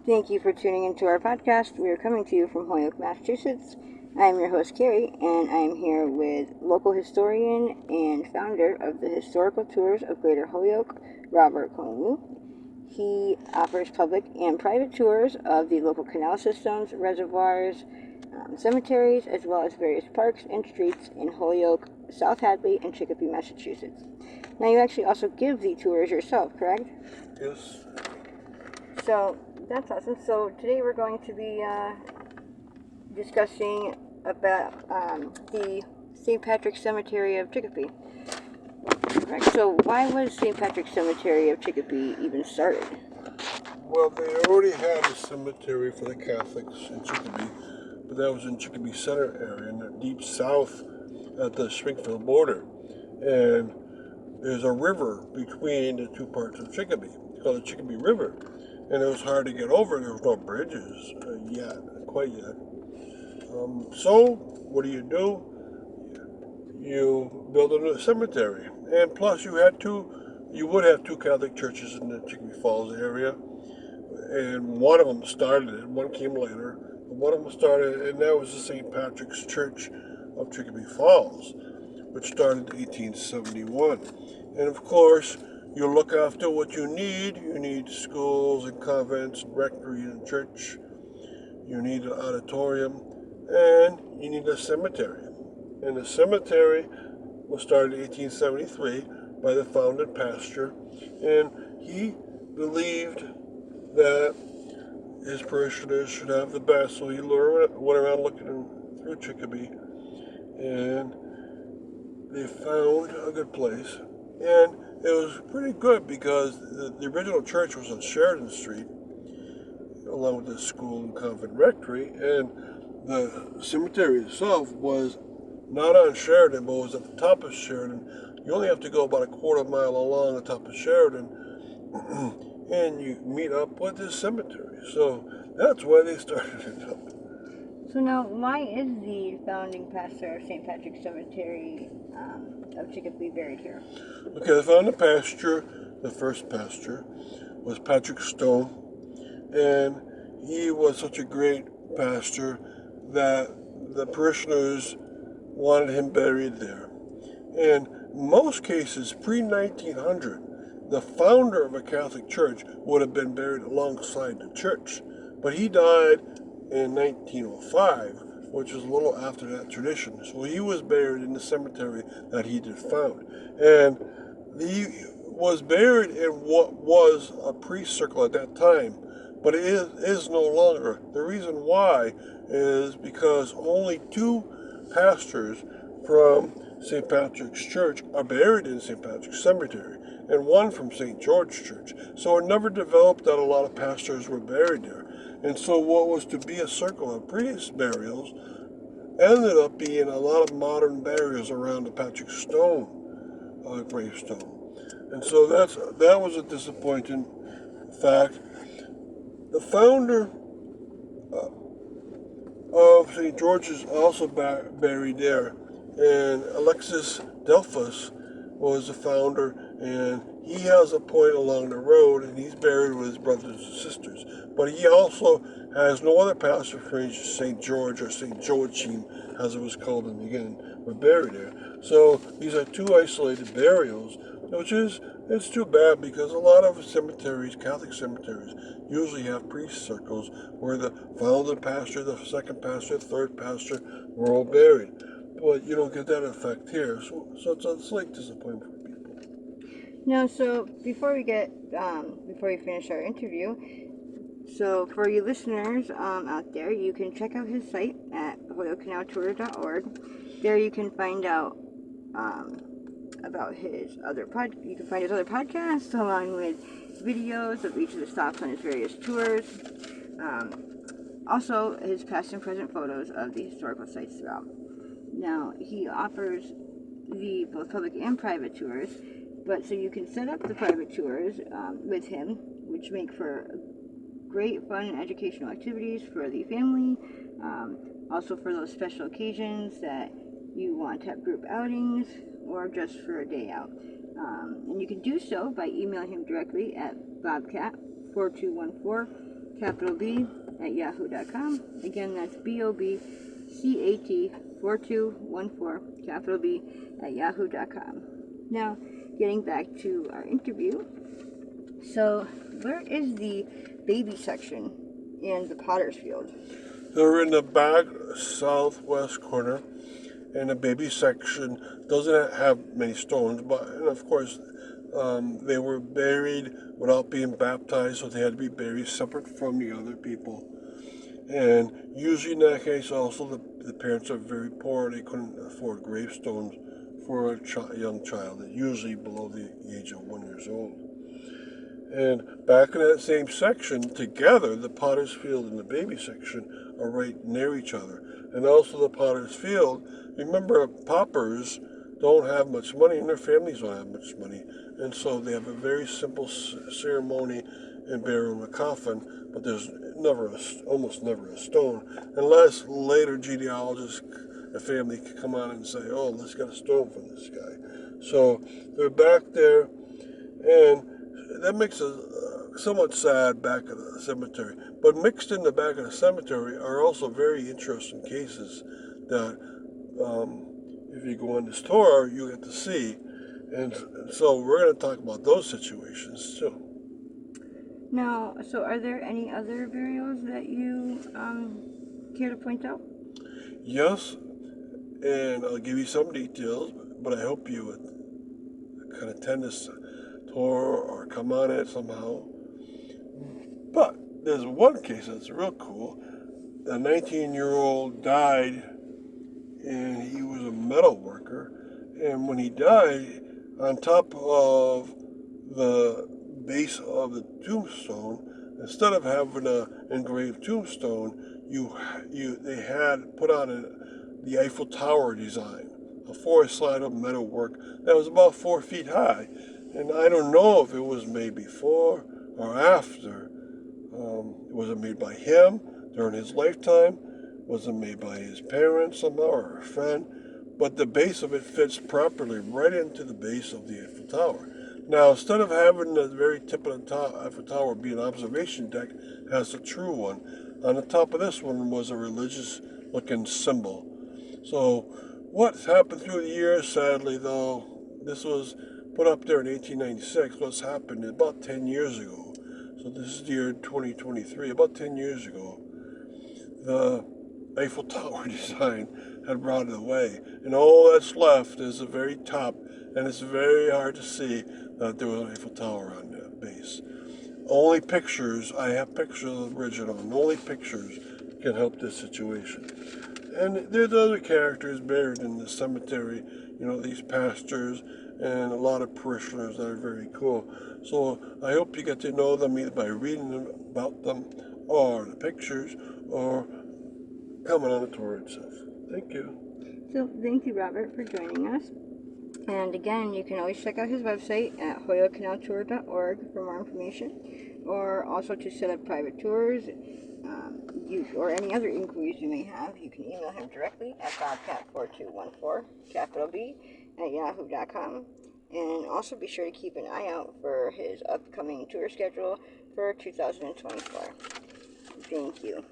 Thank you for tuning into our podcast. We are coming to you from Holyoke, Massachusetts. I am your host, Carrie, and I am here with local historian and founder of the Historical Tours of Greater Holyoke, Robert Conwu. He offers public and private tours of the local canal systems, reservoirs, cemeteries, as well as various parks and streets in Holyoke, South Hadley, and Chicopee, Massachusetts. Now, you actually also give the tours yourself, correct? Yes. So that's awesome. So today we're going to be discussing about the St. Patrick's Cemetery of Chicopee. Right. So why was St. Patrick's Cemetery of Chicopee even started? Well, they already had a cemetery for the Catholics in Chicopee, but that was in Chicopee Center area, in the deep south at the Springfield border. And there's a river between the two parts of Chicopee. It's called the Chicopee River. And it was hard to get over. There was no bridges quite yet. So, what do? You build a cemetery. And plus you would have two Catholic churches in the Chicopee Falls area. And one of them started it, one came later. But one of them started, and that was the St. Patrick's Church of Chicopee Falls, which started in 1871. And of course, you look after what you need. You need schools and convents, rectory and church. You need an auditorium, and you need a cemetery. And the cemetery was started in 1873 by the founding pastor, and he believed that his parishioners should have the best, so he went around looking through Chicopee, and they found a good place. And it was pretty good because the original church was on Sheridan Street, along with the school and convent rectory, and the cemetery itself was not on Sheridan, but was at the top of Sheridan. You only have to go about a quarter mile along the top of Sheridan, and you meet up with this cemetery. So that's why they started it up. So now, why is the founding pastor of St. Patrick's Cemetery of Chicopee buried here? Okay, the founding pastor, the first pastor, was Patrick Stone, and he was such a great pastor that the parishioners wanted him buried there. And in most cases, pre-1900, the founder of a Catholic church would have been buried alongside the church. But he died in 1905, which was a little after that tradition. So he was buried in the cemetery that he did found. And he was buried in what was a priest circle at that time, but it is no longer. The reason why is because only two pastors from St. Patrick's Church are buried in St. Patrick's Cemetery, and one from St. George Church. So it never developed that a lot of pastors were buried there. And so what was to be a circle of priest burials ended up being a lot of modern burials around the Patrick Stone gravestone. And so that was a disappointing fact. The founder of St. George's also buried there, and Alexis Delphus was the founder, and he has a point along the road, and he's buried with his brothers and sisters. But he also has no other pastor for St. George or St. Joachim, as it was called in the beginning, were buried there. So these are two isolated burials, it's too bad because a lot of cemeteries, Catholic cemeteries, usually have priest circles where the founding pastor, the second pastor, the third pastor were all buried. But you don't get that effect here, so it's a slight disappointment for people. No, so before we finish our interview, so for you listeners out there, you can check out his site at holyokecanaltour.org. There you can find out about his other you can find his other podcasts along with videos of each of the stops on his various tours. Also, his past and present photos of the historical sites throughout. Now, he offers the both public and private tours, but so you can set up the private tours with him, which make for great fun and educational activities for the family. Also for those special occasions that you want to have group outings or just for a day out. And you can do so by emailing him directly at bobcat4214 capital B, at yahoo.com. Again, that's BOBCAT4214, capital B, at yahoo.com. Now, getting back to our interview. So, where is the baby section in the Potter's Field? They're in the back southwest corner, and the baby section doesn't have many stones, but and of course they were buried without being baptized, so they had to be buried separate from the other people. And usually in that case, also the parents are very poor; they couldn't afford gravestones for a young child, usually below the age of 1 year old. And back in that same section, together, the Potter's Field and the baby section are right near each other. And also the Potter's Field, remember, paupers don't have much money and their families don't have much money. And so they have a very simple ceremony and burial in a coffin, but there's almost never a stone, unless later genealogists, a family could come on and say, oh, let's get a stone for this guy. So they're back there, and that makes it somewhat sad back of the cemetery. But mixed in the back of the cemetery are also very interesting cases that if you go on this tour, you get to see. And so we're going to talk about those situations too. Now, so are there any other burials that you care to point out? Yes, and I'll give you some details, but I hope you would kind of attend this tour or come on it somehow. But there's one case that's real cool. A 19-year-old died, and he was a metal worker. And when he died, on top of the base of the tombstone, instead of having an engraved tombstone, they had put on the Eiffel Tower design, a four-side of metal work that was about 4 feet high. And I don't know if it was made before or after. Was it made by him during his lifetime? Was it made by his parents somehow or a friend? But the base of it fits properly right into the base of the Eiffel Tower. Now, instead of having the very tip of the Eiffel Tower be an observation deck, it has a true one. On the top of this one was a religious-looking symbol. So, what's happened through the years, sadly, though, this was put up there in 1896. What's happened about 10 years ago. So this is the year 2023. About 10 years ago, the Eiffel Tower design had brought it away. And all that's left is the very top, and it's very hard to see that there was an Eiffel Tower on the base. Only pictures, I have pictures of the original, and only pictures can help this situation. And there's other characters buried in the cemetery, these pastors and a lot of parishioners that are very cool. So I hope you get to know them either by reading about them or the pictures or coming on the tour itself. Thank you. So, thank you, Robert, for joining us. And again, you can always check out his website at hoyokcanaltour.org for more information, or also to set up private tours, or any other inquiries you may have. You can email him directly at bobcat4214, capital B, at yahoo.com. And also be sure to keep an eye out for his upcoming tour schedule for 2024. Thank you.